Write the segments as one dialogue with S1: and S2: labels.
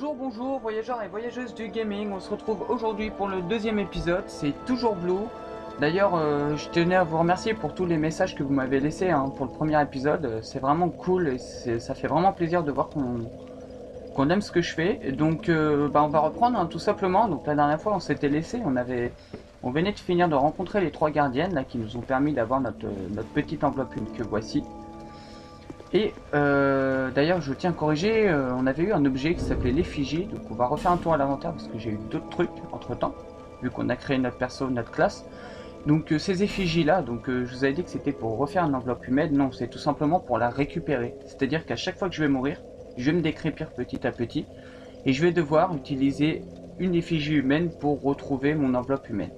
S1: Bonjour voyageurs et voyageuses du gaming, on se retrouve aujourd'hui pour le deuxième épisode, c'est toujours Blue. D'ailleurs, je tenais à vous remercier pour tous les messages que vous m'avez laissés pour le premier épisode, c'est vraiment cool et ça fait vraiment plaisir de voir qu'on aime ce que je fais. Et donc on va reprendre tout simplement. Donc la dernière fois on s'était laissé, on venait de finir de rencontrer les trois gardiennes là, qui nous ont permis d'avoir notre petite enveloppe que voici. Et d'ailleurs, je tiens à corriger, on avait eu un objet qui s'appelait l'effigie, donc on va refaire un tour à l'inventaire parce que j'ai eu d'autres trucs entre temps, vu qu'on a créé notre perso, notre classe. Donc ces effigies là, je vous avais dit que c'était pour refaire une enveloppe humaine, non, c'est tout simplement pour la récupérer. C'est-à-dire qu'à chaque fois que je vais mourir, je vais me décrépir petit à petit, et je vais devoir utiliser une effigie humaine pour retrouver mon enveloppe humaine.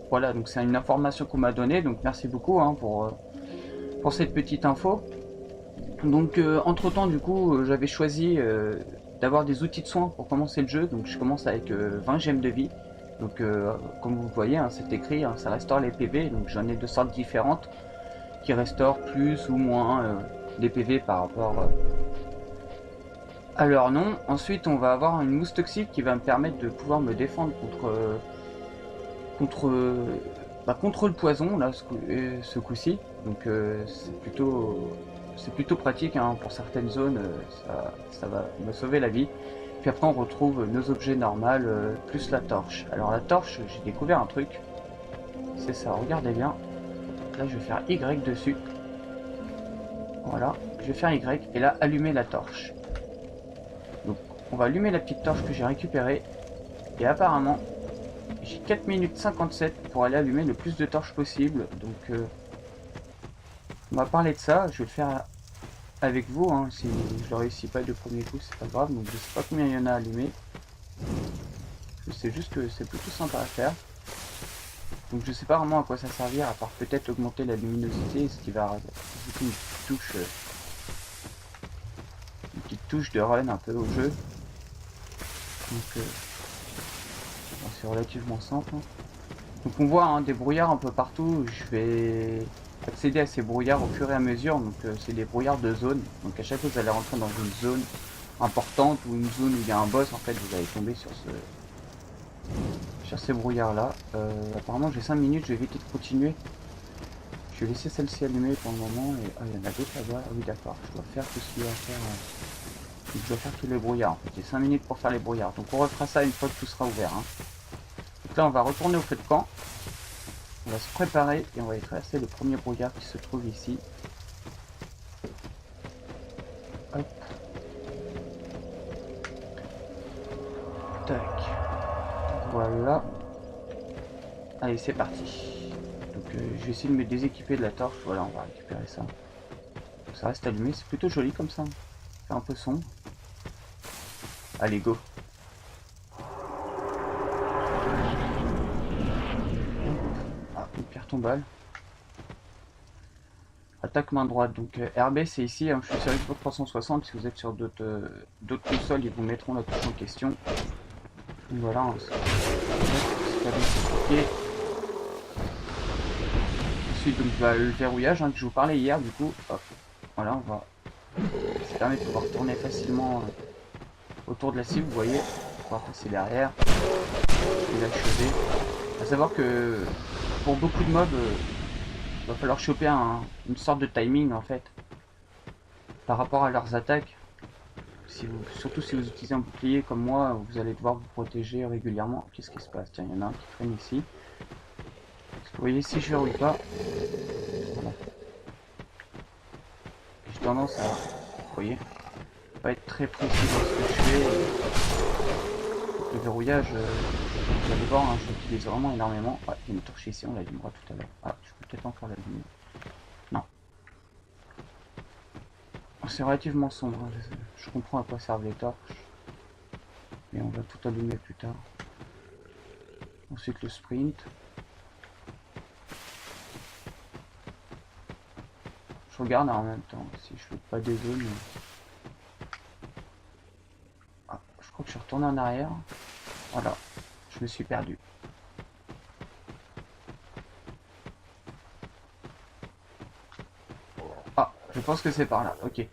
S1: Voilà, donc c'est une information qu'on m'a donnée, donc merci beaucoup pour cette petite info. Donc entre temps du coup j'avais choisi d'avoir des outils de soins pour commencer le jeu, donc je commence avec 20 gemmes de vie. Donc comme vous voyez c'est écrit, ça restaure les PV, donc j'en ai de sortes différentes qui restaurent plus ou moins les PV par rapport à leur nom. Ensuite on va avoir une mousse toxique qui va me permettre de pouvoir me défendre contre, contre le poison là ce coup-ci. Donc c'est plutôt pratique pour certaines zones, ça va me sauver la vie. Puis après on retrouve nos objets normaux plus la torche. Alors la torche, j'ai découvert un truc, c'est ça, regardez bien. Là je vais faire Y dessus. Voilà, je vais faire Y et là allumer la torche. Donc on va allumer la petite torche que j'ai récupérée et apparemment j'ai 4 minutes 57 pour aller allumer le plus de torches possible. Donc on va parler de ça, je vais le faire avec vous, si je le réussis pas du premier coup c'est pas grave, donc je sais pas combien il y en a allumé, je sais juste que c'est plutôt sympa à faire, donc je sais pas vraiment à quoi ça servir à part peut-être augmenter la luminosité, ce qui va rajouter une petite touche de run un peu au jeu, donc bon, c'est relativement simple. Donc on voit des brouillards un peu partout, je vais accéder à ces brouillards au fur et à mesure, donc c'est des brouillards de zone, donc à chaque fois que vous allez rentrer dans une zone importante ou une zone où il y a un boss, en fait vous allez tomber sur ces brouillards là. Apparemment j'ai 5 minutes, je vais éviter de continuer, je vais laisser celle-ci allumée pour le moment, et il y en a d'autres là-bas, ah oui d'accord, je dois faire tout ce qu'il y a à faire, je dois faire tous les brouillards, en fait j'ai 5 minutes pour faire les brouillards, donc on refera ça une fois que tout sera ouvert. Donc là on va retourner au feu de camp. On va se préparer et on va y traverser le premier brouillard qui se trouve ici. Hop. Tac. Voilà. Allez, c'est parti. Donc je vais essayer de me déséquiper de la torche. Voilà, on va récupérer ça. Donc, ça reste allumé, c'est plutôt joli comme ça. C'est un peu sombre. Allez, go. Ah, une pierre tombale. Attaque main droite, donc RB c'est ici, je suis sur Xbox 360, si vous êtes sur d'autres consoles, ils vous mettront la touche en question. Donc voilà, c'est pas bien compliqué. Ensuite donc le verrouillage que je vous parlais hier du coup, hop, voilà on va, ça permet de pouvoir tourner facilement autour de la cible, vous voyez, pouvoir passer derrière et l'achever. A savoir que pour beaucoup de mobs, il va falloir choper une sorte de timing en fait par rapport à leurs attaques. Surtout si vous utilisez un bouclier comme moi, vous allez devoir vous protéger régulièrement. Qu'est-ce qui se passe? Tiens, il y en a un qui traîne ici. Parce que vous voyez, si je verrouille pas, voilà. J'ai tendance à, vous voyez, pas être très précis dans ce que je fais. Le verrouillage, vous allez voir, je l'utilise vraiment énormément. Ouais, il y a une torche ici, on l'allumera tout à l'heure. Ah, je peux peut-être encore l'allumer. Non. C'est relativement sombre, je comprends à quoi servent les torches. Mais on va tout allumer plus tard. Ensuite le sprint. Je regarde en même temps si je fais pas des zones. Ah, je crois que je suis retourné en arrière. Voilà, je me suis perdu. Ah, je pense que c'est par là, ok.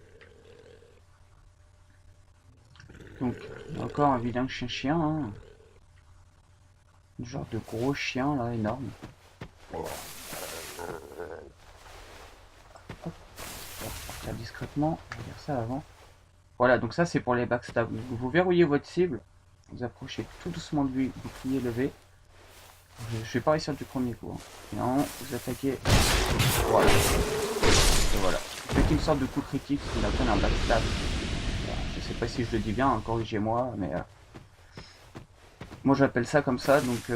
S1: Donc Donc, encore un vilain chien, hein. Genre de gros chien là, énorme. Hop, on va repartir discrètement, on va dire ça avant. Voilà, donc ça c'est pour les backstabs. Vous verrouillez votre cible, vous approchez tout doucement de lui, bouclier levé. Je vais pas réussir du premier coup. Hein. Non, vous attaquez. Voilà. Et voilà. Faites une sorte de coup critique, ce qu'on appelle un backstab. Je sais pas si je le dis bien, hein, corrigez-moi, mais moi j'appelle ça comme ça. Donc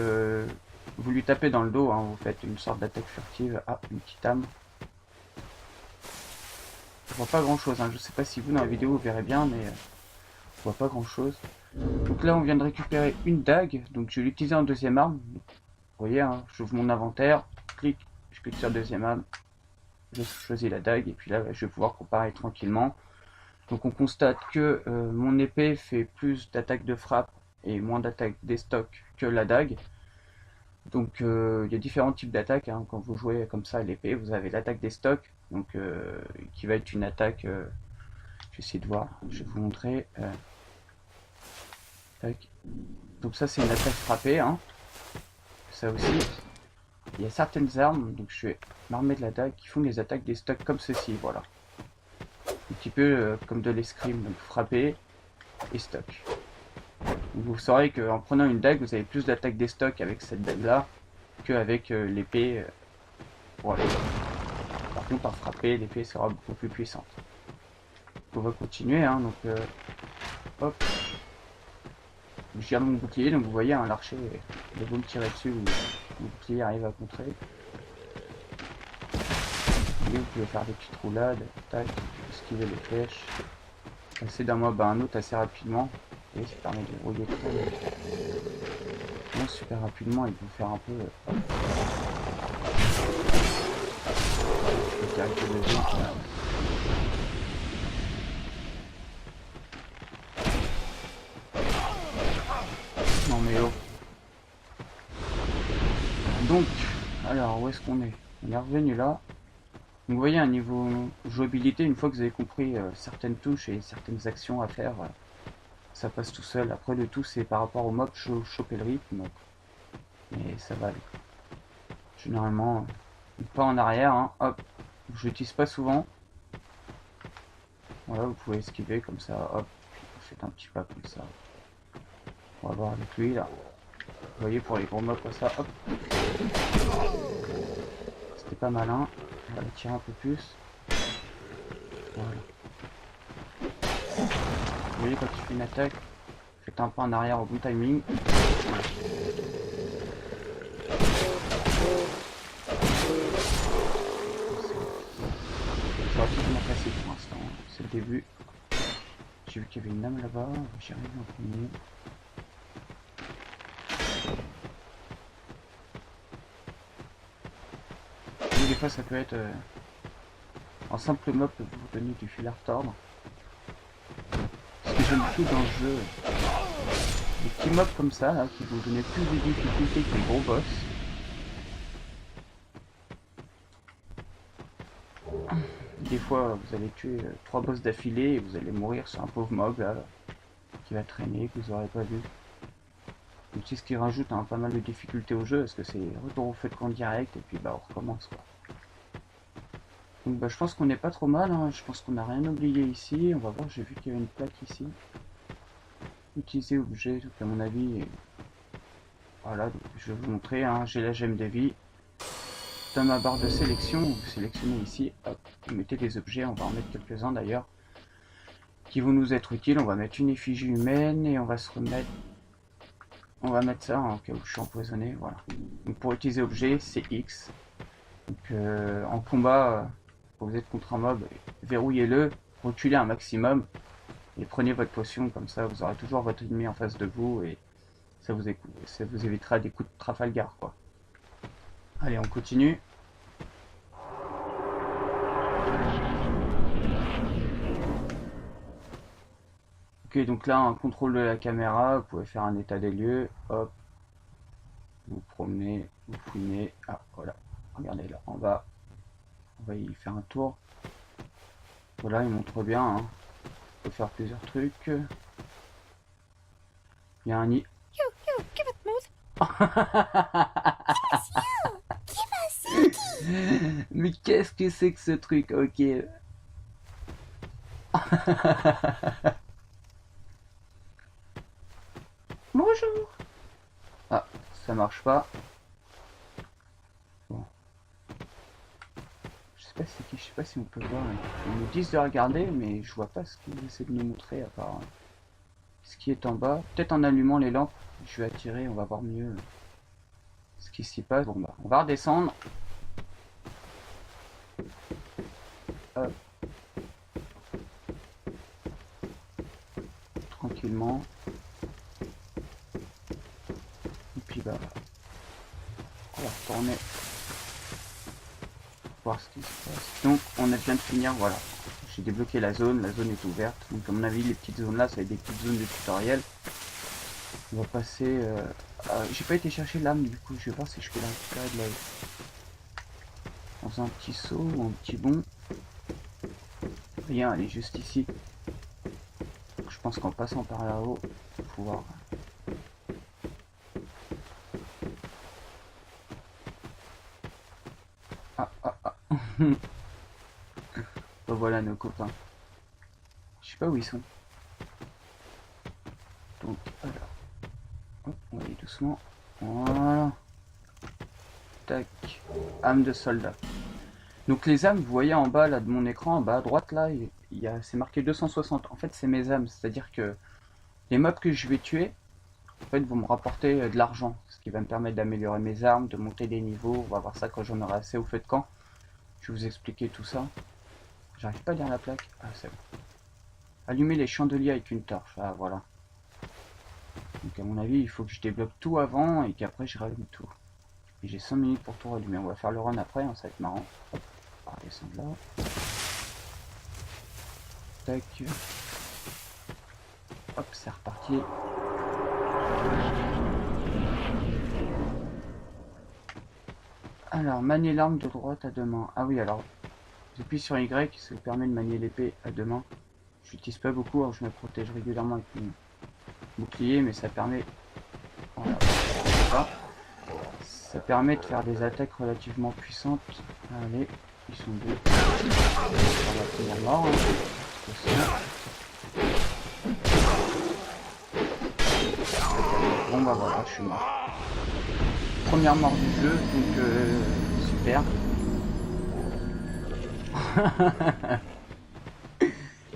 S1: vous lui tapez dans le dos, hein, vous faites une sorte d'attaque furtive. Ah, une petite âme. Je vois pas grand chose, hein. Je sais pas si vous dans la vidéo vous verrez bien, mais je vois pas grand chose. Donc là on vient de récupérer une dague, donc je vais l'utiliser en deuxième arme. Vous voyez, hein, j'ouvre mon inventaire, je clique sur deuxième arme, je choisis la dague et puis là je vais pouvoir comparer tranquillement. Donc on constate que mon épée fait plus d'attaque de frappe et moins d'attaque des stocks que la dague. Donc il y a différents types d'attaques, hein. Quand vous jouez comme ça à l'épée, vous avez l'attaque des stocks, donc qui va être une attaque, je vais essayer de voir, je vais vous montrer. Donc ça c'est une attaque frappée, hein. Ça aussi. Il y a certaines armes, donc je vais m'armer de la dague, qui font des attaques des stocks comme ceci, voilà. Un petit peu comme de l'escrime, donc frapper et stock. Donc vous saurez qu'en prenant une dague, vous avez plus d'attaque des stocks avec cette dague-là qu'avec l'épée. Voilà. Par contre, par frapper, l'épée sera beaucoup plus puissante. On va continuer, hein, donc hop. Je garde mon bouclier, donc vous voyez, hein, l'archer, il va me tirer dessus, le bouclier arrive à contrer. Et vous pouvez faire des petites roulades, tac, esquiver les flèches, passer d'un mob à un autre assez rapidement, et ça permet de rouiller très super rapidement et de vous faire un peu le caractère de vie. Non mais oh. Donc, alors où est-ce qu'on est? On est revenu là. Donc vous voyez, un niveau jouabilité, une fois que vous avez compris certaines touches et certaines actions à faire, ça passe tout seul. Après le tout c'est par rapport au mob, choper le rythme, mais ça va aller. Généralement, pas en arrière, hein. Hop, je l'utilise pas souvent. Voilà, vous pouvez esquiver comme ça, hop, vous faites un petit pas comme ça. On va voir avec lui là. Vous voyez, pour les gros mobs comme ça, hop. C'était pas malin. On va le tirer un peu plus. Voilà. Vous voyez, quand il fait une attaque, faites un pas en arrière au bon timing. Voilà. C'est relativement facile pour l'instant, c'est le début. J'ai vu qu'il y avait une âme là-bas, j'y arrive en premier. Des fois ça peut être en simple mob peut vous donner du fil à retordre. Ce que j'aime beaucoup dans le jeu, des petits mobs comme ça là, qui vont donner plus de difficultés que les gros boss. Des fois vous allez tuer 3 boss d'affilée et vous allez mourir sur un pauvre mob là, qui va traîner, que vous n'aurez pas vu. Donc c'est ce qui rajoute pas mal de difficultés au jeu, parce que c'est retour au feu de camp direct et puis bah on recommence quoi. Donc bah je pense qu'on n'est pas trop mal, hein. Je pense qu'on n'a rien oublié ici. On va voir, j'ai vu qu'il y avait une plaque ici. Utiliser objet, donc à mon avis. Voilà, donc je vais vous montrer, hein. J'ai la gemme de vie. Dans ma barre de sélection, vous sélectionnez ici, hop, vous mettez des objets, on va en mettre quelques-uns d'ailleurs, qui vont nous être utiles. On va mettre une effigie humaine et on va se remettre. On va mettre ça en cas où je suis empoisonné, voilà. Donc pour utiliser objet, c'est X. Donc en combat, quand vous êtes contre un mob, verrouillez-le, reculez un maximum et prenez votre potion, comme ça vous aurez toujours votre ennemi en face de vous et ça vous évitera des coups de Trafalgar quoi. Allez, on continue. Ok, donc là, un contrôle de la caméra, vous pouvez faire un état des lieux, hop, vous promenez, vous fouinez, ah voilà, regardez là en bas, on va y faire un tour. Voilà, il montre bien, hein. On peut faire plusieurs trucs. Il y a un nid.
S2: You, give it mood.
S1: Mais qu'est-ce que c'est que ce truc? Ok. Bonjour. Ah, ça marche pas. Bon. Je sais pas c'est qui, je sais pas si on peut voir. Ils nous disent de regarder, mais je vois pas ce qu'ils essaient de nous montrer à part ce qui est en bas. Peut-être en allumant les lampes, je vais attirer, on va voir mieux ce qui s'y passe. Bon bah, on va redescendre. Hop. Tranquillement. Et puis bah, on va retourner voir ce qui se passe. Donc on vient de finir, voilà. J'ai débloqué la zone est ouverte. Donc à mon avis les petites zones là, ça va être des petites zones de tutoriel. On va passer... j'ai pas été chercher l'âme du coup, je vais voir si je peux la récupérer de là. Dans un petit saut ou un petit bond. Rien, elle est juste ici. Je pense qu'en passant par là-haut, on va pouvoir... Ah, ah, ah. Oh, voilà nos copains. Je sais pas où ils sont. Donc, alors... Hop, on va aller doucement. Voilà. Tac. Âme de soldat. Donc les âmes, vous voyez en bas là de mon écran, en bas à droite là, c'est marqué 260. En fait, c'est mes âmes, c'est-à-dire que les mobs que je vais tuer, en fait, vont me rapporter de l'argent, ce qui va me permettre d'améliorer mes armes, de monter des niveaux. On va voir ça quand j'en aurai assez au feu de camp. Je vais vous expliquer tout ça. J'arrive pas à lire la plaque. Ah, c'est bon. Allumer les chandeliers avec une torche. Ah, voilà. Donc à mon avis, il faut que je débloque tout avant et qu'après je rallume tout. Et j'ai 5 minutes pour tout rallumer. On va faire le run après, hein, ça va être marrant. Hop, on va descendre là. Tac. Hop, c'est reparti. Alors, manier l'arme de droite à deux mains. Ah oui, alors, j'appuie sur Y, ça vous permet de manier l'épée à deux mains. Je l'utilise pas beaucoup, alors je me protège régulièrement avec mon bouclier, mais ça permet... Voilà, ça permet de faire des attaques relativement puissantes. Allez, ils sont deux. On va finir mort. Bon bah voilà, je suis mort. Première mort du jeu, donc super.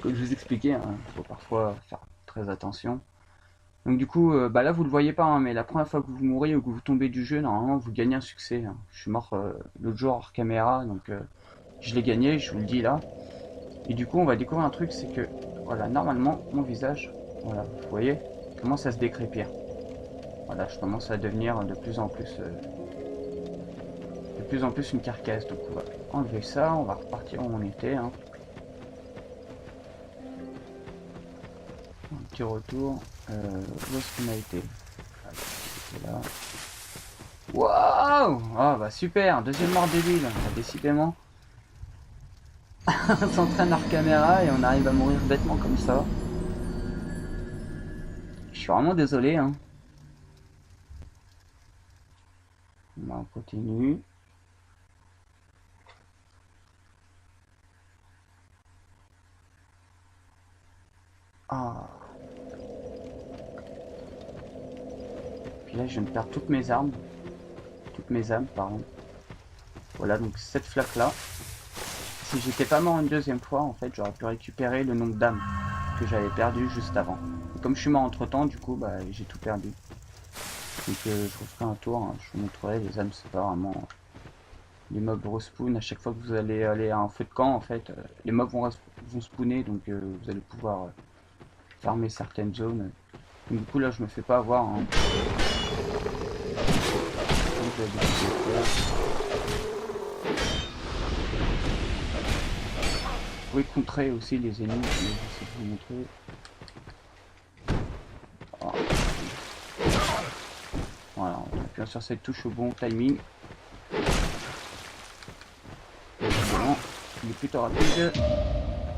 S1: Comme je vous expliquais, il faut parfois faire très attention. Donc du coup, bah là vous le voyez pas, hein, mais la première fois que vous mourrez ou que vous tombez du jeu, normalement vous gagnez un succès. Hein. Je suis mort l'autre jour hors caméra, donc je l'ai gagné, je vous le dis là. Et du coup on va découvrir un truc, c'est que voilà, normalement mon visage, voilà, vous voyez, commence à se décrépir. Voilà, je commence à devenir de plus en plus une carcasse. Donc on va enlever ça, on va repartir où on était. Hein. Un petit retour. Où est-ce qu'on a été? Là. Waouh! Ah bah super, deuxième mort débile, décidément. On s'entraîne hors caméra et on arrive à mourir bêtement comme ça. Je suis vraiment désolé. Hein. On continue. Ah. Puis là je viens de perdre toutes mes armes. Toutes mes âmes, pardon. Voilà, donc cette flaque là. Si j'étais pas mort une deuxième fois, en fait, j'aurais pu récupérer le nombre d'âmes que j'avais perdu juste avant. Et comme je suis mort entre temps, du coup, bah, j'ai tout perdu. Donc je referai un tour, hein. Je vous montrerai, les âmes c'est pas vraiment... Les mobs respawn, à chaque fois que vous allez aller à un feu de camp, en fait, les mobs vont spawner, donc vous allez pouvoir farmer certaines zones. Donc, du coup là je me fais pas avoir. Hein. Vous pouvez contrer aussi les ennemis, je vais essayer de vous montrer. Voilà, on appuie sur cette touche au bon timing. Bon, il est plutôt rapide.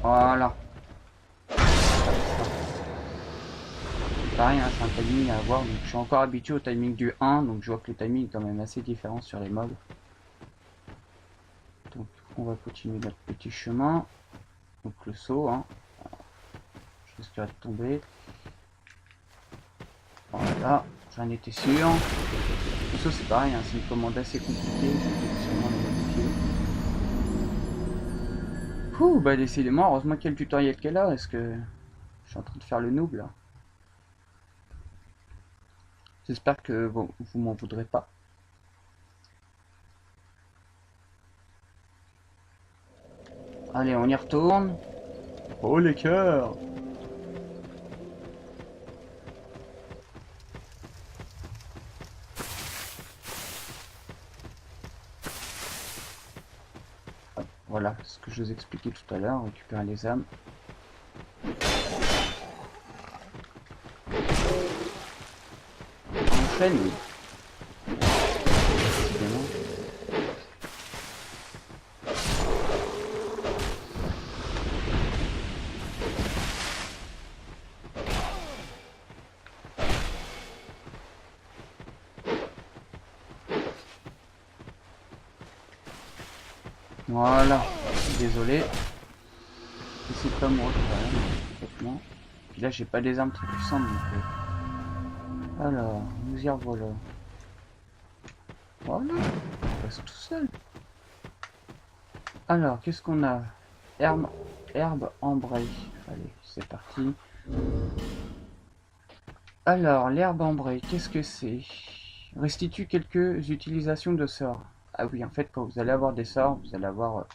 S1: Voilà. pareil, hein, c'est un timing à avoir. Donc je suis encore habitué au timing du 1, donc je vois que le timing est quand même assez différent sur les mobs. Donc on va continuer notre petit chemin. Donc le saut, hein. Je risquerai de tomber. Voilà, j'en étais sûr. Le saut c'est pareil, hein, c'est une commande assez compliquée. Je vais sûrement le modifier. Ouh, bah décidément, heureusement qu'il y a le tutoriel qui est là. Est-ce que je suis en train de faire le noob là? J'espère que bon, vous m'en voudrez pas. Allez, on y retourne. Oh les cœurs! Voilà, ce que je vous expliquais tout à l'heure, récupérer les âmes. On enchaîne, oui. Décidément. Voilà, désolé. J'essaie de pas mourir quand même, complètement. Puis là, j'ai pas des armes très puissantes donc. Alors, nous y revoilà. Voilà, on passe tout seul. Alors, qu'est-ce qu'on a? Herbe ambrée. Allez, c'est parti. Alors, l'herbe ambrée, qu'est-ce que c'est? Restitue quelques utilisations de sorts. Ah oui, en fait, quand vous allez avoir des sorts, vous allez avoir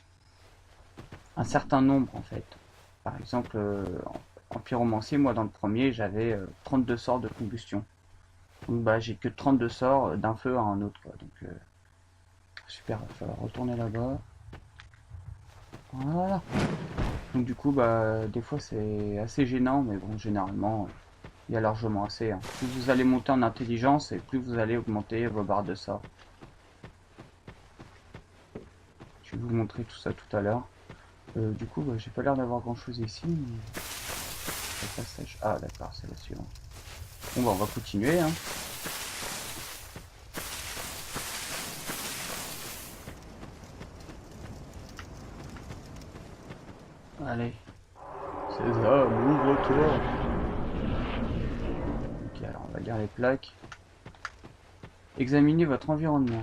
S1: un certain nombre, en fait. Par exemple, en pyromancie, moi, dans le premier, j'avais 32 sorts de combustion. Donc, bah, j'ai que 32 sorts d'un feu à un autre, quoi. Donc, super, il va falloir retourner là-bas. Voilà. Donc, du coup, bah, des fois, c'est assez gênant, mais bon, généralement, il y a largement assez, hein. Plus vous allez monter en intelligence, et plus vous allez augmenter vos barres de sorts. Je vais vous montrer tout ça tout à l'heure. Du coup, bah, j'ai pas l'air d'avoir grand chose ici. Mais... le passage. Ah, d'accord, c'est la suivante. Bon, bah, on va continuer, hein. Allez. Sésame, ouvre-toi. Ok, alors on va lire les plaques. Examinez votre environnement.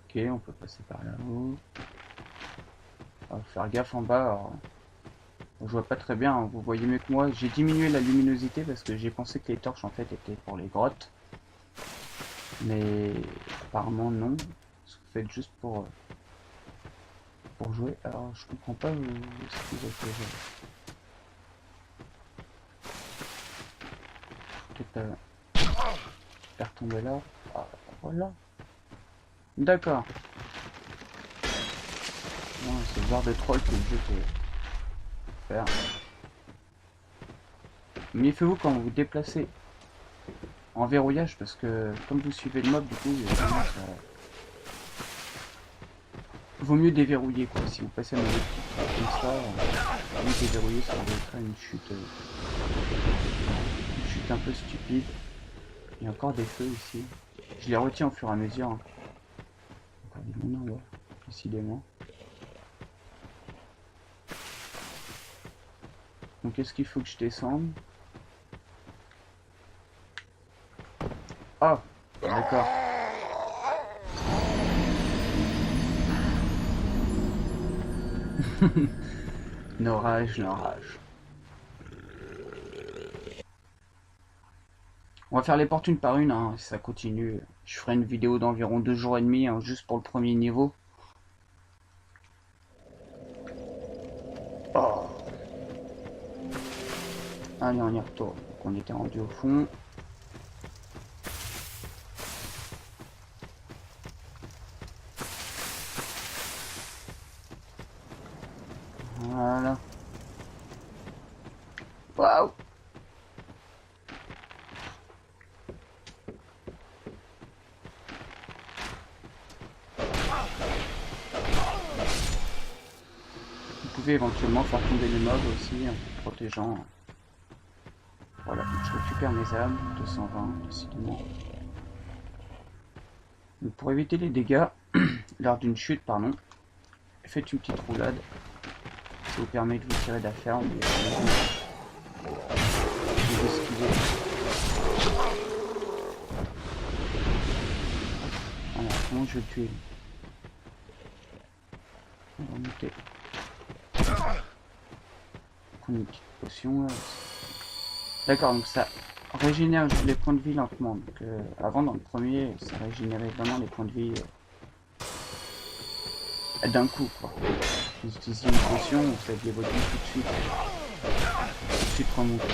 S1: Ok, on peut passer par là-haut. Faut faire gaffe en bas. Alors, je vois pas très bien, hein, vous voyez mieux que moi. J'ai diminué la luminosité parce que j'ai pensé que les torches en fait étaient pour les grottes. Mais apparemment non. Vous faites juste pour jouer. Alors je comprends pas où ce qu'ils ont fait. Peut-être faire tomber là. Ah, voilà. D'accord. C'est le genre de troll que le jeu peut faire. Méfiez-vous quand vous vous déplacez en verrouillage parce que comme vous suivez le mob, du coup, vaut mieux déverrouiller quoi. Si vous passez un mauvais comme ça, vaut mieux déverrouiller, ça va créer une chute un peu stupide. Il y a encore des feux ici. Je les retiens au fur et à mesure. Hein. Encore des mondes en bas, décidément. Donc est-ce qu'il faut que je descende? Ah, d'accord. Norage, norage. On va faire les portes une par une, hein, si ça continue. Je ferai une vidéo d'environ 2 jours et demi, hein, juste pour le premier niveau. Oh. Allez, on y retourne. Donc, on était rendu au fond. Voilà. Waouh. Vous pouvez éventuellement faire tomber les mobs aussi en se protégeant. Voilà, donc je récupère mes âmes, 220 décidément. Donc pour éviter les dégâts lors d'une chute, pardon, faites une petite roulade. Ça vous permet de vous tirer d'affaire, de vous esquiver. Alors, comment je vais le tuer? On va monter. Prendre une petite potion là. D'accord, donc ça régénère les points de vie lentement. Donc avant dans le premier, ça régénérait vraiment les points de vie d'un coup quoi. Vous utilisiez une potion, vous aviez votre vie tout de suite remonté.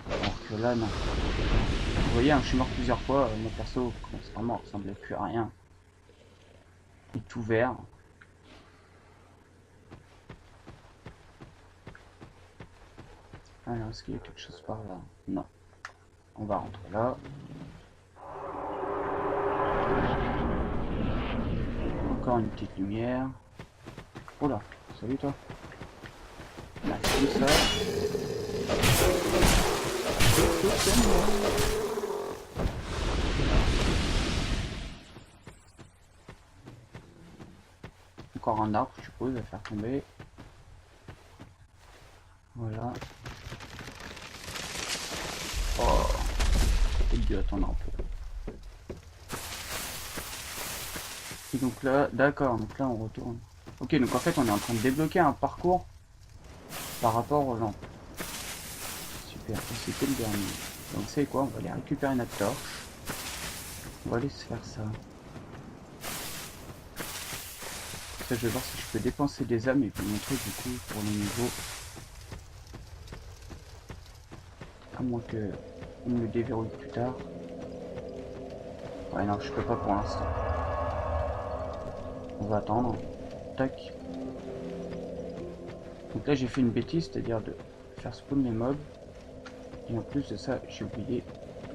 S1: Alors que là non. Vous voyez, hein, je suis mort plusieurs fois, mon perso vraiment ressemblait plus à rien. Il est tout vert. Alors est-ce qu'il y a quelque chose par là? Non. On va rentrer là. Encore une petite lumière. Oh là, salut toi. Là, c'est ça. Encore un arbre, je suppose, à faire tomber. Voilà. Oh, j'ai dû attendre un peu. Et donc là, d'accord, donc là on retourne. Ok, donc en fait on est en train de débloquer un parcours par rapport aux lampes. Super, et c'était le dernier. Donc c'est quoi? On va aller récupérer notre torche. On va aller se faire ça. Ça, je vais voir si je peux dépenser des âmes et puis montrer du coup pour le niveau. À moins que on me le déverrouille plus tard. Ouais non, je peux pas pour l'instant. On va attendre. Tac. Donc là j'ai fait une bêtise, c'est-à-dire de faire spawn les mobs. Et en plus de ça, j'ai oublié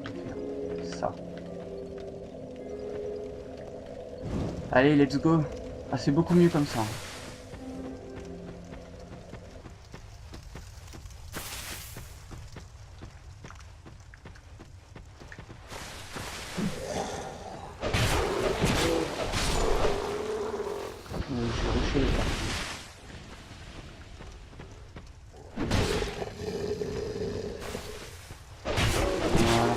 S1: de faire ça. Allez, let's go. Ah, c'est beaucoup mieux comme ça. Je vais rusher les parties. Voilà.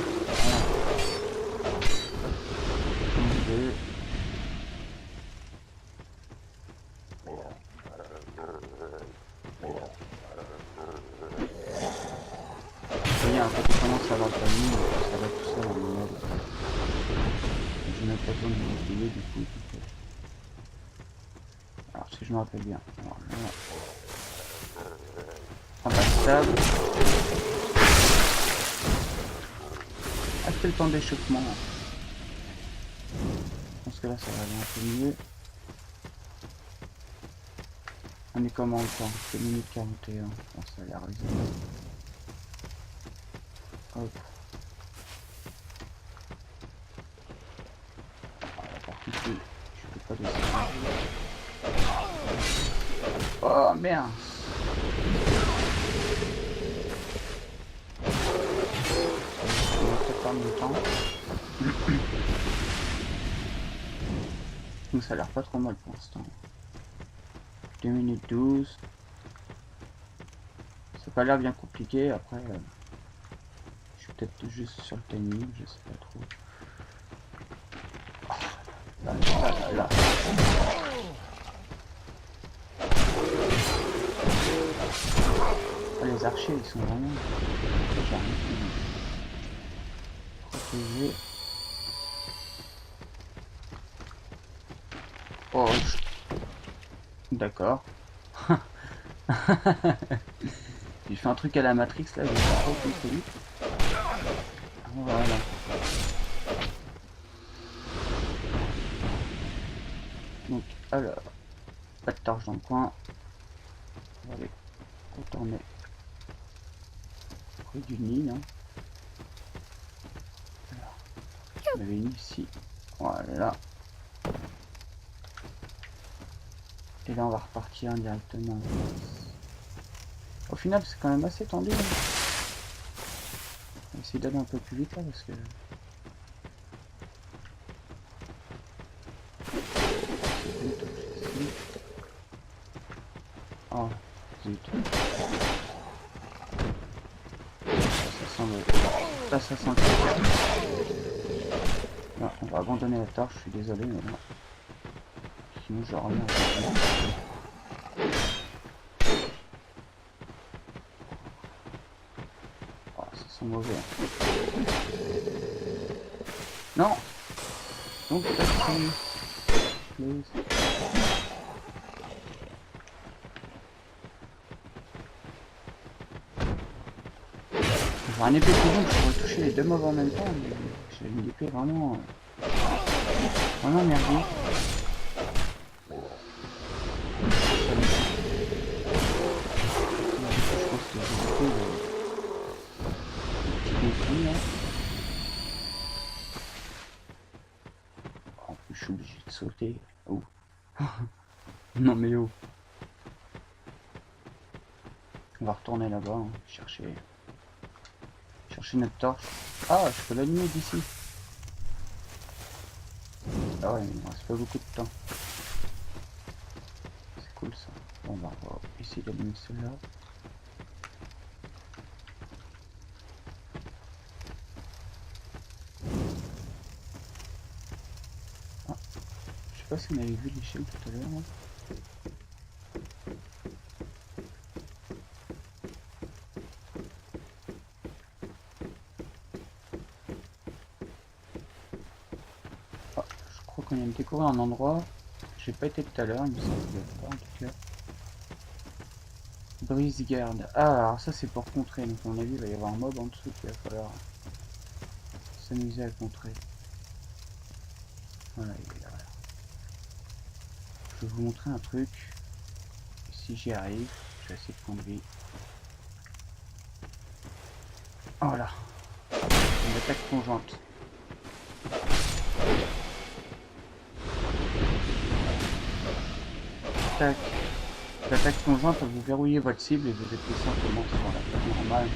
S1: Il y a un peu de commence à avoir le timing, ça va tout seul en mode. Je n'ai pas besoin de m'oublier du coup. Alors si je me rappelle bien. Voilà. Impassable. Ah, c'était le temps d'échauffement. Je pense que là ça va aller un peu mieux. On est comment le temps? 2 minutes 41. Bon, ça a l'air raisonnable. Hop. Par contre, je peux pas descendre. Oh merde! Je vais peut-être perdre mon temps. Donc ça a l'air pas trop mal pour l'instant. 2 minutes 12. Ça n'a pas l'air bien compliqué. Après, je suis peut-être juste sur le timing, je sais pas trop. Là, là, là. Ah, les archers, ils sont vraiment protégés. Oh, d'accord. J'ai fait un truc à la Matrix là, j'ai pas trop compris. Voilà. Donc, alors, pas de torche dans le coin. On va aller contourner rue du Nil. Hein. Alors, il y en avait une ici. Voilà. Et là, on va repartir directement. Au final, c'est quand même assez tendu. Hein. On va essayer d'aller un peu plus vite là parce que... Oh, zut. Ça sent le... Là, ça sent le... Non, on va abandonner la torche, je suis désolé, mais non. Sinon, je reviens. Oh, ça sent mauvais. Hein. Non. Donc, please. J'aurais un épée plus longue, je pourrais toucher les deux mobs en même temps, mais j'ai une épée vraiment... vraiment merdique. Je pense que j'ai fait le petit défi là. En plus, je suis obligé de sauter. Oh. Non mais oh. On va retourner là-bas, hein, chercher notre torche. Ah, je peux l'allumer d'ici. Ah ouais, mais il ne reste pas beaucoup de temps. C'est cool ça. Bon, bah, on va essayer d'allumer celui-là. Ah, je sais pas si on avait vu l'échelle tout à l'heure. Hein. On vient de découvrir un endroit. J'ai pas été tout à l'heure, il me semble pas en tout cas. Brise garde. Ah, alors ça c'est pour contrer. Donc à mon avis il va y avoir un mob en dessous qu'il va falloir s'amuser à contrer. Voilà, il est là. Je vais vous montrer un truc. Si j'y arrive, j'ai assez de points de vie. Voilà. Une attaque conjointe. L'attaque conjointe, vous verrouillez votre cible et vous appuyez simplement sur la flèche normale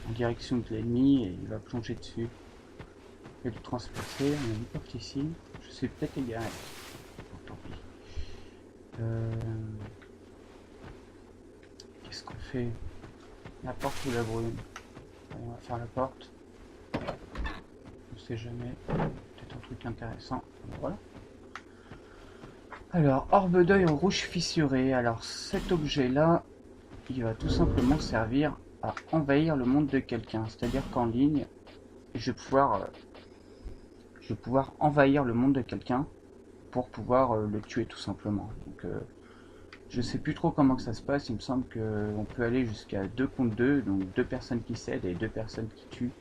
S1: en direction de l'ennemi et il va plonger dessus et le transpercer. On a une porte ici, je suis peut-être égaré. Oh, tant pis. Qu'est-ce qu'on fait? La porte ou la brume? Allez, on va faire la porte. On sait jamais. Peut-être un truc intéressant. Voilà. Alors, orbe d'œil rouge fissuré. Alors, cet objet-là, il va tout simplement servir à envahir le monde de quelqu'un. C'est-à-dire qu'en ligne, je vais pouvoir envahir le monde de quelqu'un pour pouvoir le tuer tout simplement. Donc, je sais plus trop comment que ça se passe. Il me semble qu'on peut aller jusqu'à 2 contre 2, donc 2 personnes qui cèdent et 2 personnes qui tuent.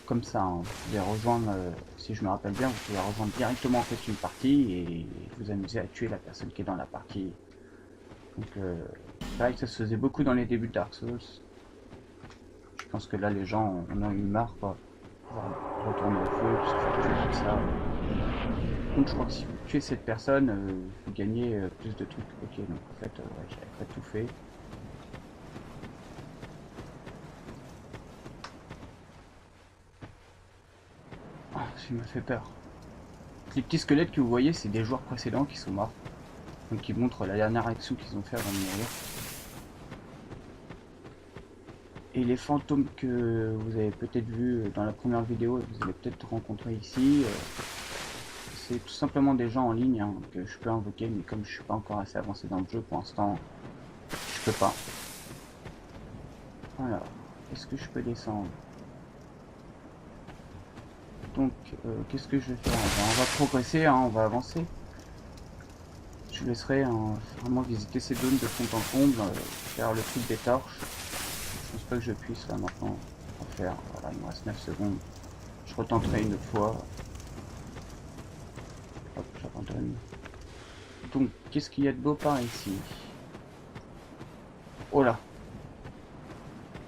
S1: Comme ça, hein. Vous pouvez rejoindre, si je me rappelle bien, vous pouvez rejoindre directement en fait une partie et vous amuser à tuer la personne qui est dans la partie. Donc c'est vrai que ça se faisait beaucoup dans les débuts de Dark Souls. Je pense que là les gens en ont eu marre quoi. Retourner au feu, se faire tuer comme ça. Donc je crois que si vous tuez cette personne, vous gagnez plus de trucs. Ok, donc en fait ouais, j'avais pas tout fait. Ah, ça m'a fait peur. Les petits squelettes que vous voyez, c'est des joueurs précédents qui sont morts. Donc qui montrent la dernière action qu'ils ont fait avant de mourir. Et les fantômes que vous avez peut-être vus dans la première vidéo et que vous allez peut-être rencontrer ici, c'est tout simplement des gens en ligne hein, que je peux invoquer, mais comme je suis pas encore assez avancé dans le jeu pour l'instant, je peux pas. Alors, est-ce que je peux descendre? Donc, qu'est-ce que je vais faire? On va progresser, hein, on va avancer. Je vous laisserai vraiment visiter ces zones de fond en comble, faire le truc des torches. Je pense pas que je puisse là maintenant en faire. Voilà, il me reste 9 secondes. Je retenterai une fois. Hop, j'abandonne. Donc, qu'est-ce qu'il y a de beau par ici? Oh là!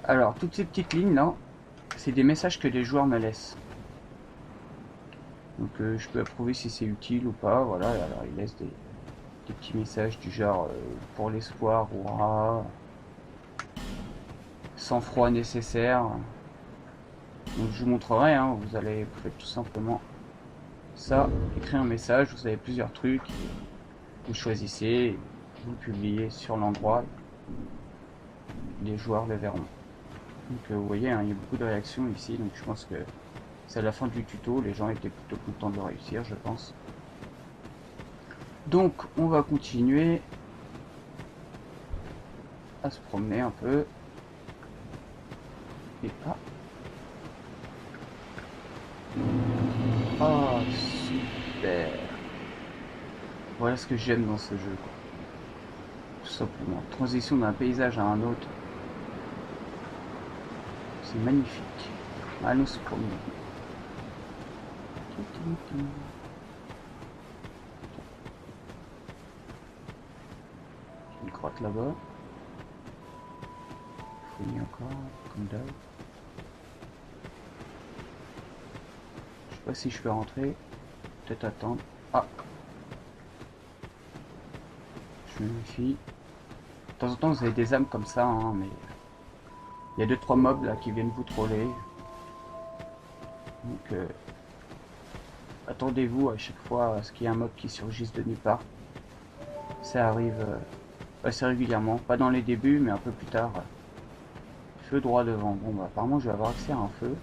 S1: Alors, toutes ces petites lignes là, c'est des messages que les joueurs me laissent. Donc, je peux approuver si c'est utile ou pas. Voilà, alors ils laissent Des petits messages du genre pour l'espoir, hurrah, sans froid nécessaire. Donc je vous montrerai, hein, vous faites tout simplement ça, écrire un message, vous avez plusieurs trucs, vous choisissez, vous le publiez sur l'endroit, les joueurs le verront. Donc vous voyez, hein, il y a beaucoup de réactions ici, donc je pense que c'est à la fin du tuto, les gens étaient plutôt contents de réussir, je pense. Donc on va continuer à se promener un peu. Et ah, super. Voilà ce que j'aime dans ce jeu, quoi. Tout simplement. Transition d'un paysage à un autre. C'est magnifique. Allons se promener. Une grotte là-bas. Fouiller encore, comme d'hab. Je sais pas si je peux rentrer. Peut-être attendre. Ah. Je me méfie. De temps en temps vous avez des âmes comme ça, hein, mais il y a 2-3 mobs là qui viennent vous troller. Donc attendez-vous à chaque fois à ce qu'il y ait un mob qui surgisse de nulle part. Ça arrive assez régulièrement, pas dans les débuts mais un peu plus tard. Feu droit devant. Bon bah apparemment je vais avoir accès à un feu.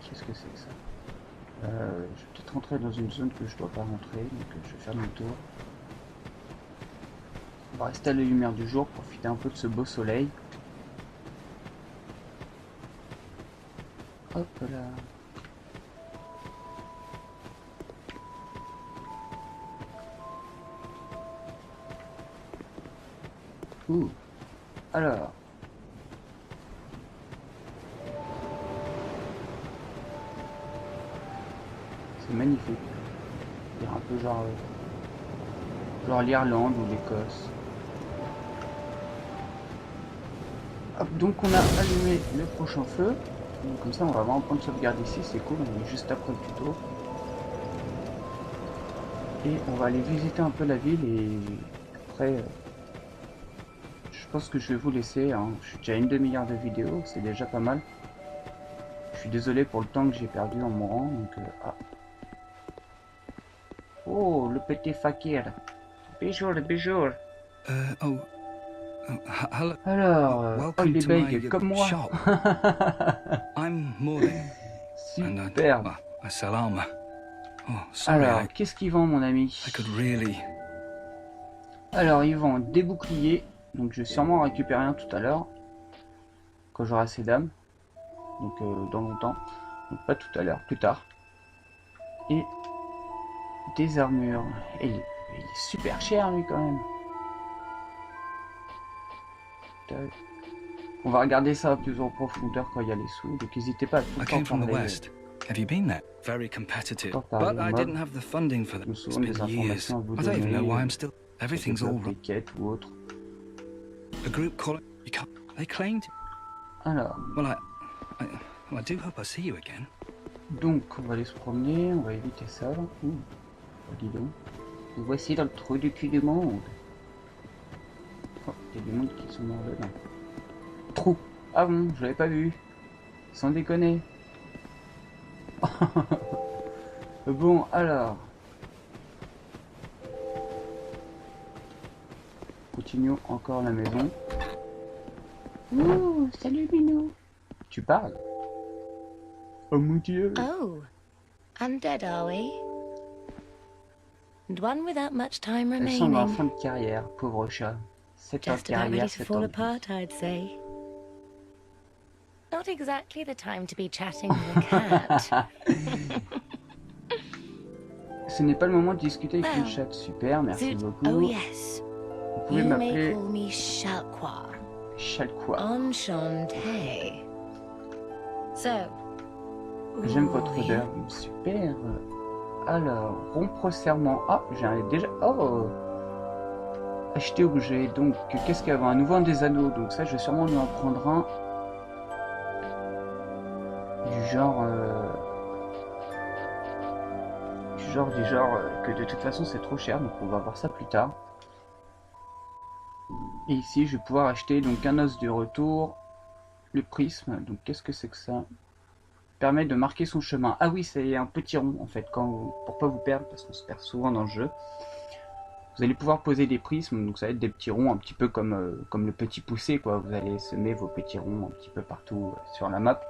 S1: Qu'est-ce que c'est que ça? Je vais peut-être rentrer dans une zone que je dois pas rentrer, donc je vais faire demi-tour. On va rester à la lumière du jour, profiter un peu de ce beau soleil. Hop là. Ouh. Alors. C'est magnifique. C'est un peu genre l'Irlande ou l'Écosse. Hop, donc on a allumé le prochain feu. Donc comme ça on va avoir un point de sauvegarde ici, c'est cool, on est juste après le tuto. Et on va aller visiter un peu la ville et après je pense que je vais vous laisser, hein. Je suis déjà à une demi-heure de vidéo, c'est déjà pas mal. Je suis désolé pour le temps que j'ai perdu en mourant, donc ah. Oh, le petit fakir. Bonjour, bonjour. Alors, oh, il est bègue comme moi.
S3: I'm Morley.
S1: Superbe.
S3: I sell armor. Oh, sorry.
S1: Alors, qu'est-ce qu'il vend, mon ami?
S3: I could really.
S1: Alors, il vend des boucliers. Donc, je vais sûrement en récupérer un tout à l'heure. Quand j'aurai assez d'âme. Donc, dans longtemps. Donc, pas tout à l'heure, plus tard. Et des armures. Et il est super cher, lui, quand même. On va regarder ça plus en profondeur quand il y a les sous. Donc, n'hésitez pas à tout le temps parler.
S3: Have you been there? Very competitive. But I didn't have the funding for that. It's
S1: souvent des
S3: been years.
S1: informations à vous
S3: I don't even know why
S1: donner.
S3: I'm still. Everything's all
S1: Des quêtes ou autre.
S3: A group call. You can't. They claimed.
S1: Alors.
S3: Well, I do hope I see you again.
S1: Donc, on va aller se promener. On va éviter ça. Ouh. Oh, dis donc. Nous voici dans le trou du cul du monde. Oh, il y a du monde qui sont morts dedans. Trou. Ah bon, je l'avais pas vu. Sans déconner. Bon, alors. Continuons encore la maison. Ouh, salut Minou. Tu parles? Oh mon Dieu.
S2: Oh, undead are we? And one without much time
S1: Elle semble en
S2: remaining.
S1: fin de carrière, pauvre chat. 7 ans de
S2: Just about ready
S1: carrière,
S2: to
S1: 7
S2: fall
S1: ans de
S2: apart, I'd say. Not exactly the time to be chatting with a cat.
S1: Ce n'est pas le moment de discuter avec une
S2: Well,
S1: chatte. Super, merci beaucoup.
S2: Oh yes,
S1: Vous pouvez
S2: you may
S1: m'appeler
S2: call me Shalqua.
S1: Chalquois.
S2: Enchanté. So.
S1: J'aime votre
S2: ooh,
S1: odeur. Super. Alors, rompre serment. Ah, j'ai déjà... Oh, acheter objet. Donc, qu'est-ce qu'il y a? Un nouveau des anneaux. Donc ça, je vais sûrement lui en prendre un. Du genre... genre que de toute façon c'est trop cher, donc on va voir ça plus tard. Et ici je vais pouvoir acheter donc un os de retour, le prisme, donc qu'est-ce que c'est que ça? Permet de marquer son chemin. Ah oui, c'est un petit rond en fait, pour pas vous perdre, parce qu'on se perd souvent dans le jeu. Vous allez pouvoir poser des prismes, donc ça va être des petits ronds, un petit peu comme le petit poussé, quoi. Vous allez semer vos petits ronds un petit peu partout sur la map.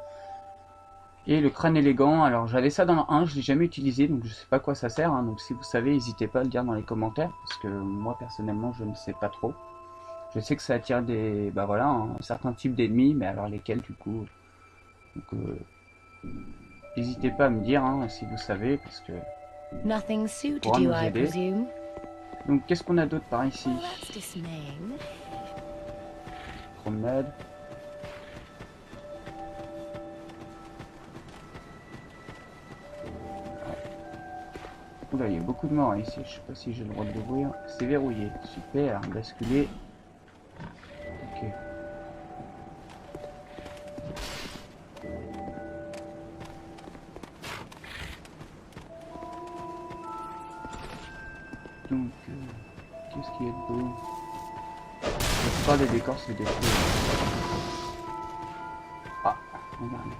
S1: Et le crâne élégant, alors j'avais ça dans le 1, je l'ai jamais utilisé, donc je sais pas quoi ça sert, hein. Donc si vous savez, n'hésitez pas à le dire dans les commentaires, parce que moi personnellement je ne sais pas trop. Je sais que ça attire des, bah voilà, un certain type d'ennemis, mais alors lesquels du coup. Donc n'hésitez pas à me dire hein, si vous savez, parce que
S2: Nothing
S1: ça
S2: suited
S1: pourra
S2: you,
S1: nous
S2: I
S1: aider.
S2: presume.
S1: Donc qu'est-ce qu'on a d'autre par ici?
S2: That's dismaying.
S1: Promenade. Oula, il y a beaucoup de morts ici, je sais pas si j'ai le droit de l'ouvrir. C'est verrouillé, super, basculer. Ok. Donc, qu'est-ce qu'il y a de beau? La plupart des décors se détruisent. Ah, regarde.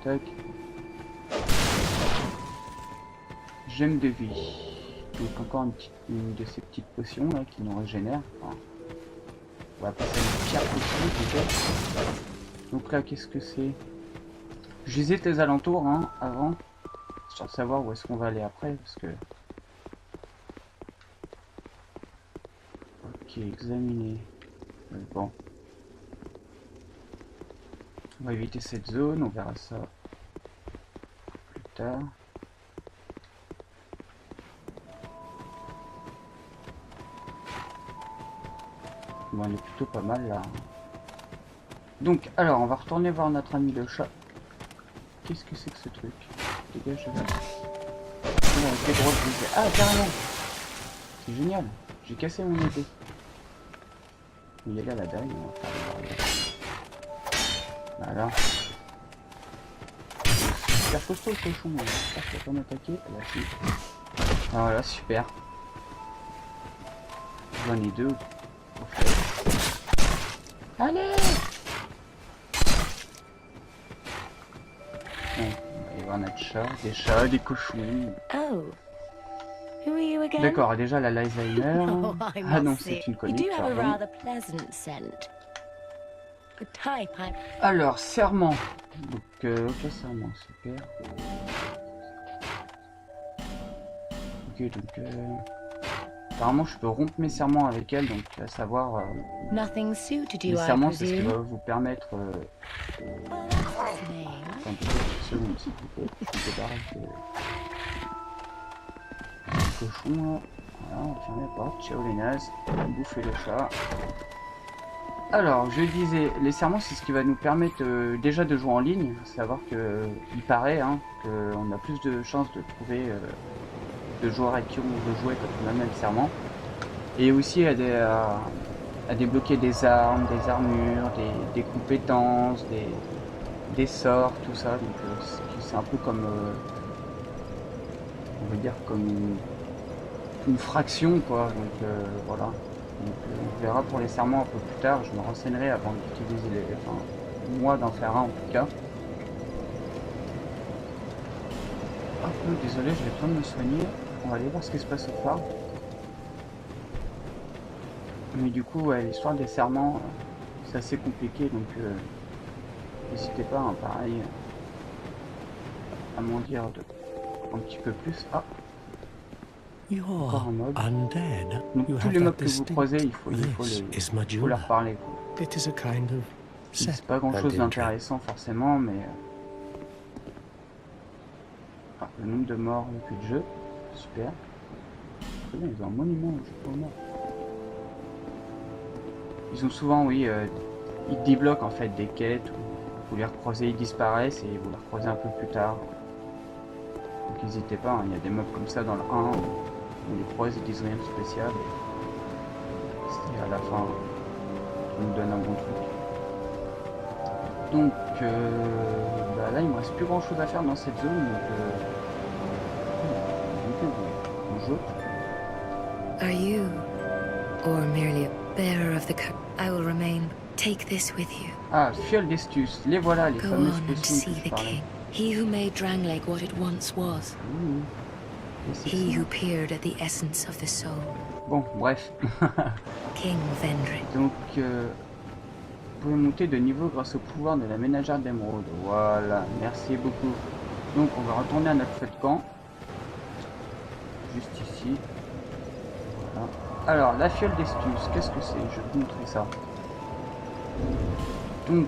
S1: Tac. Gemme de vie. Donc encore une de ces petites potions là qui nous régénère. Enfin, on va passer à une pierre potion peut-être. Donc là qu'est-ce que c'est? Je visite les alentours hein, avant. Sans savoir où est-ce qu'on va aller après parce que. Ok, examiner. Bon. On va éviter cette zone, on verra ça plus tard. Bon, on est plutôt pas mal là. Donc, alors, on va retourner voir notre ami le chat. Qu'est-ce que c'est que ce truc? Dégage là. Oh, avec les droits de bouger. Ah, carrément! C'est génial! J'ai cassé mon épée. Il y a là la dalle, on va faire le voilà. Super costaud le cochon, j'espère qu'il va pas m'attaquer. Là, si. Ah, voilà, super. J'en ai deux. Allez! Bon, on va aller voir notre chat, des chats, des cochons.
S2: Oh. Who are you again?
S1: D'accord, déjà la l'Alzheimer.
S2: Oh, I
S1: Ah non,
S2: must say,
S1: c'est une
S2: you
S1: comique,
S2: do have a
S1: pardon.
S2: rather pleasant scent. A type I...
S1: Alors, serment. Donc, ok, serment, super. Ok, donc... apparemment, je peux rompre mes serments avec elle, donc à savoir...
S2: Nothing suited you,
S1: les
S2: I
S1: serments, c'est ce qui
S2: presume.
S1: va vous permettre...
S2: Dismaying.
S1: Attendez, une seconde, s'il vous plaît. Je me débarrasse du cochon, là. Voilà, on ferme la porte. Ciao les nazes. Bouffer le chat. Alors, je disais, les serments, c'est ce qui va nous permettre déjà de jouer en ligne. Savoir que, il paraît, hein, qu'on a plus de chances de trouver de joueurs avec qui on veut jouer quand on a le même serment. Et aussi à débloquer des armes, des armures, des compétences, des sorts, tout ça. Donc, c'est un peu comme, on va dire, comme une fraction, quoi. Donc, voilà. Donc, on verra pour les serments un peu plus tard, je me renseignerai avant d'utiliser les... Enfin, moi d'en faire un en tout cas. Hop, désolé, je vais pas me soigner. On va aller voir ce qui se passe au phare. Mais du coup, ouais, l'histoire des serments, c'est assez compliqué, donc n'hésitez pas, hein, pareil, à m'en dire un petit peu plus. Ah, encore un mob.
S4: Undead.
S1: Donc tous les mobs que vous croisez, il faut leur parler.
S4: It is a kind of
S1: C'est pas grand chose d'intéressant forcément, mais ah, le nombre de morts depuis le jeu, super. Très bien, ils ont un monument au jeu pour morts. Ils ont souvent, oui, ils débloquent en fait des quêtes où vous les recroisez, ils disparaissent et vous les recroisez un peu plus tard. Donc n'hésitez pas, hein, il y a des mobs comme ça dans le 1, on les croise, ils disent rien de spécial. Et à la fin, ils nous donnent un bon truc. Donc bah là, il me reste plus grand chose à faire dans cette zone. Donc, jeu.
S2: Are you, or merely a bearer of the curse? I will remain. Take this with you.
S1: Ah, fiole d'Estus. Les voilà, les
S2: Go
S1: fameuses
S2: on and
S1: potions
S2: see
S1: dont je
S2: the
S1: parlais.
S2: king. He who made Drangleic what it once was.
S1: Et c'est
S2: He
S1: ça.
S2: who peered at the essence of the soul.
S1: Bon, bref.
S2: King Vendrick.
S1: Donc, vous pouvez monter de niveau grâce au pouvoir de la ménagère d'émeraude. Voilà, merci beaucoup. Donc, on va retourner à notre feu de camp. Juste ici. Voilà. Alors, la fiole d'Estus, qu'est-ce que c'est? Je vais vous montrer ça. Donc,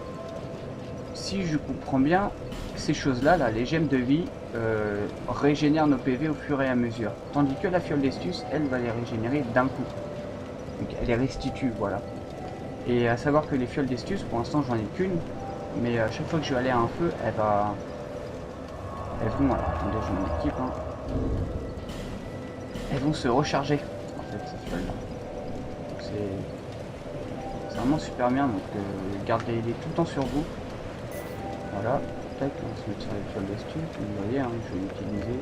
S1: si je comprends bien, ces choses-là, là, les gemmes de vie, régénèrent nos PV au fur et à mesure. Tandis que la fiole d'Estus, elle va les régénérer d'un coup. Donc, elle les restitue, voilà. Et à savoir que les fioles d'Estus, pour l'instant, j'en ai qu'une. Mais à chaque fois que je vais aller à un feu, elles vont, alors, attendez, je m'équipe, hein. Elles vont se recharger, en fait, ces fioles-là. C'est vraiment super bien, donc gardez-les tout le temps sur vous. Voilà, tac, on va se mettre sur les fioles d'Estus, vous voyez, hein, je vais l'utiliser.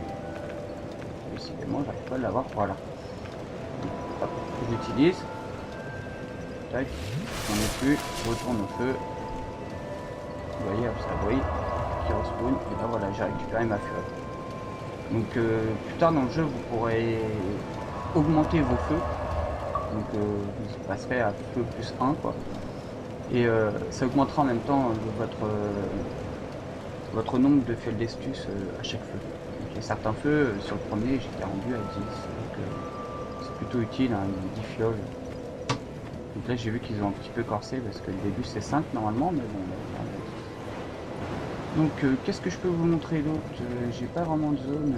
S1: Décidément, j'arrive pas à l'avoir, voilà. Hop, je l'utilise. Tac, j'en ai plus, je retourne au feu. Vous voyez, ça brille, qui respawn, et là voilà, j'ai récupéré ma fiole. Donc plus tard dans le jeu, vous pourrez augmenter vos feux. Donc vous passerez à feu plus 1 quoi. Et ça augmentera en même temps votre nombre de fioles d'Estus à chaque feu. Donc, il y a certains feux, sur le premier j'étais rendu à 10, donc c'est plutôt utile, hein, 10 fioles. Donc là j'ai vu qu'ils ont un petit peu corsé parce que le début c'est 5 normalement, mais bon. Donc qu'est-ce que je peux vous montrer d'autre? J'ai pas vraiment de zone.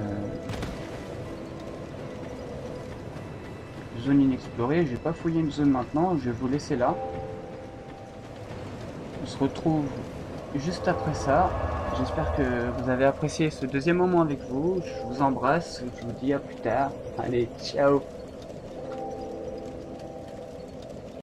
S1: Zone inexplorée, je vais pas fouiller une zone maintenant, je vais vous laisser là. On se retrouve juste après ça. J'espère que vous avez apprécié ce deuxième moment avec vous. Je vous embrasse, je vous dis à plus tard. Allez, ciao!